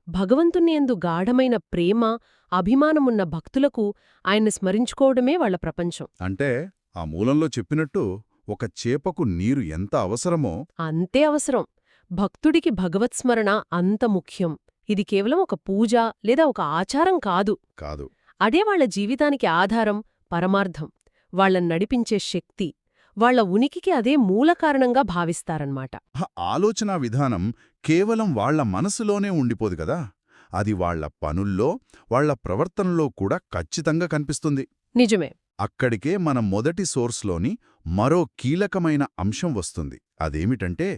భగవంతుని యందు గాఢమైన ప్రేమ, అభిమానమున్న భక్తులకు ఆయన్ని స్మరించుకోవడమే వాళ్ల ప్రపంచం. అంటే ఆ మూలంలో చెప్పినట్టు ఒక చేపకు నీరు ఎంత అవసరమో అంతే అవసరం. భక్తుడికి భగవత్స్మరణ అంత ముఖ్యం. ఇది కేవలం ఒక పూజ లేదా ఒక ఆచారం కాదు. కాదు. అదే వాళ్ల జీవితానికి ఆధారం, పరమార్థం, వాళ్లను నడిపించే శక్తి. వాళ్ల ఉనికికి అదే మూలకారణంగా భావిస్తారన్నమాట. ఆలోచనా విధానం కేవలం వాళ్ల మనసులోనే ఉండిపోదు కదా, అది వాళ్ల పనుల్లో, వాళ్ల ప్రవర్తనలో కూడా ఖచ్చితంగా కనిపిస్తుంది. నిజమే. అక్కడికే మన మొదటి సోర్స్లోని మరో కీలకమైన అంశం వస్తుంది. అదేమిటంటే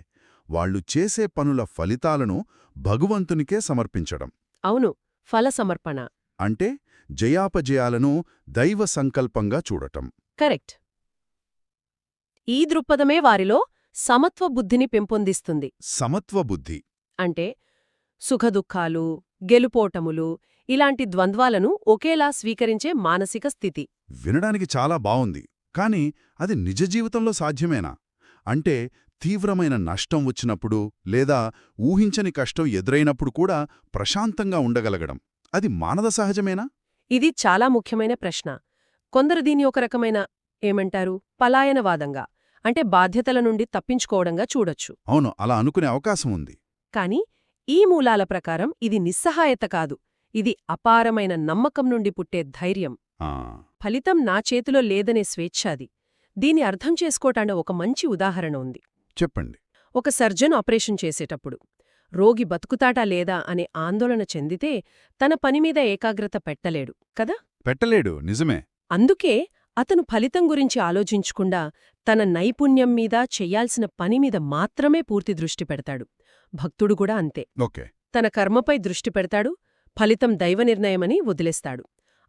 వాళ్లు చేసే పనుల ఫలితాలను భగవంతునికే సమర్పించడం. అవును, ఫల సమర్పణ. అంటే జయాపజయాలను దైవ సంకల్పంగా చూడటం. కరెక్ట్. ఈ దృక్పథమే వారిలో సమత్వ బుద్ధిని పెంపొందిస్తుంది. సమత్వ బుద్ధి అంటే సుఖదుఖాలు, గెలుపోటములు ఇలాంటి ద్వంద్వాలను ఒకేలా స్వీకరించే మానసిక స్థితి. వినడానికి చాలా బావుంది, కాని అది నిజ జీవితంలో సాధ్యమేనా? అంటే తీవ్రమైన నష్టం వచ్చినప్పుడు లేదా ఊహించని కష్టం ఎదురైనప్పుడు కూడా ప్రశాంతంగా ఉండగలగడం, అది మానవ సహజమేనా? ఇది చాలా ముఖ్యమైన ప్రశ్న. కొందరు దీని ఒక రకమైన పలాయనవాదంగా, అంటే బాధ్యతల నుండి తప్పించుకోవడంగా చూడొచ్చు. అవును, అలా అనుకునే అవకాశం ఉంది. కాని ఈ మూలాల ప్రకారం ఇది నిస్సహాయత కాదు, ఇది అపారమైన నమ్మకం నుండి పుట్టే ధైర్యం. ఫలితం నా చేతిలో లేదనే స్వేచ్ఛాది. దీని అర్థం చేసుకోటానికి ఒక మంచి ఉదాహరణ ఉంది. చెప్పండి. ఒక సర్జన్ ఆపరేషన్ చేసేటప్పుడు రోగి బతుకుతాటా లేదా అనే ఆందోళన చెందితే తన పనిమీద ఏకాగ్రత పెట్టలేడు కదా. పెట్టలేడు, నిజమే. అందుకే అతను ఫలితం గురించి ఆలోచించకుండా తన నైపుణ్యం మీద చెయ్యాల్సిన పనిమీద మాత్రమే పూర్తి దృష్టి పెడతాడు. భక్తుడు కూడా అంతే. ఓకే. తన కర్మపై దృష్టి పెడతాడు, ఫలితం దైవనిర్ణయమని వదిలేస్తాడు.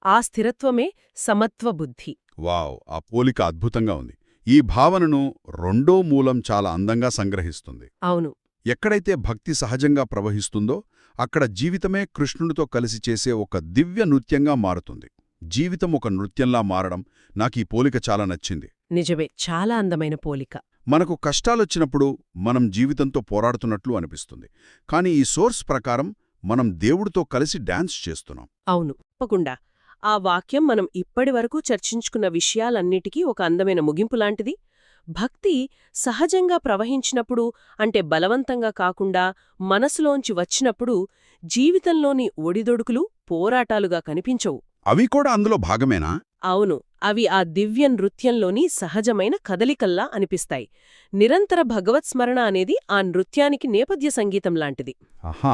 ఆ స్థిరత్వమే సమత్వ బుద్ధి. వావ్, ఆ పోలిక అద్భుతంగా ఉంది. ఈ భావనను రెండో మూలం చాలా అందంగా సంగ్రహిస్తుంది. అవును. ఎక్కడైతే భక్తి సహజంగా ప్రవహిస్తుందో అక్కడ జీవితమే కృష్ణునితో కలిసి చేసే ఒక దివ్య నృత్యంగా మారుతుంది. జీవితం ఒక నృత్యంలా మారడం, నాకీ పోలిక చాలా నచ్చింది. నిజమే, చాలా అందమైన పోలిక. మనకు కష్టాలొచ్చినప్పుడు మనం జీవితంతో పోరాడుతున్నట్లు అనిపిస్తుంది. కాని ఈ సోర్స్ ప్రకారం మనం దేవుడితో కలిసి డాన్స్ చేస్తున్నాం. అవును, తప్పకుండా. ఆ వాక్యం మనం ఇప్పటివరకు చర్చించుకున్న విషయాలన్నిటికీ ఒక అందమైన ముగింపులాంటిది. భక్తి సహజంగా ప్రవహించినప్పుడు, అంటే బలవంతంగా కాకుండా మనసులోంచి వచ్చినప్పుడు, జీవితంలోని ఒడిదొడుకులు పోరాటాలుగా కనిపించవు. అవి కూడా అందులో భాగమేనా? అవును, అవి ఆ దివ్య నృత్యంలోని సహజమైన కదలికల్లా అనిపిస్తాయి. నిరంతర భగవత్స్మరణ అనేది ఆ నృత్యానికి నేపథ్య సంగీతం లాంటిది. ఆహా,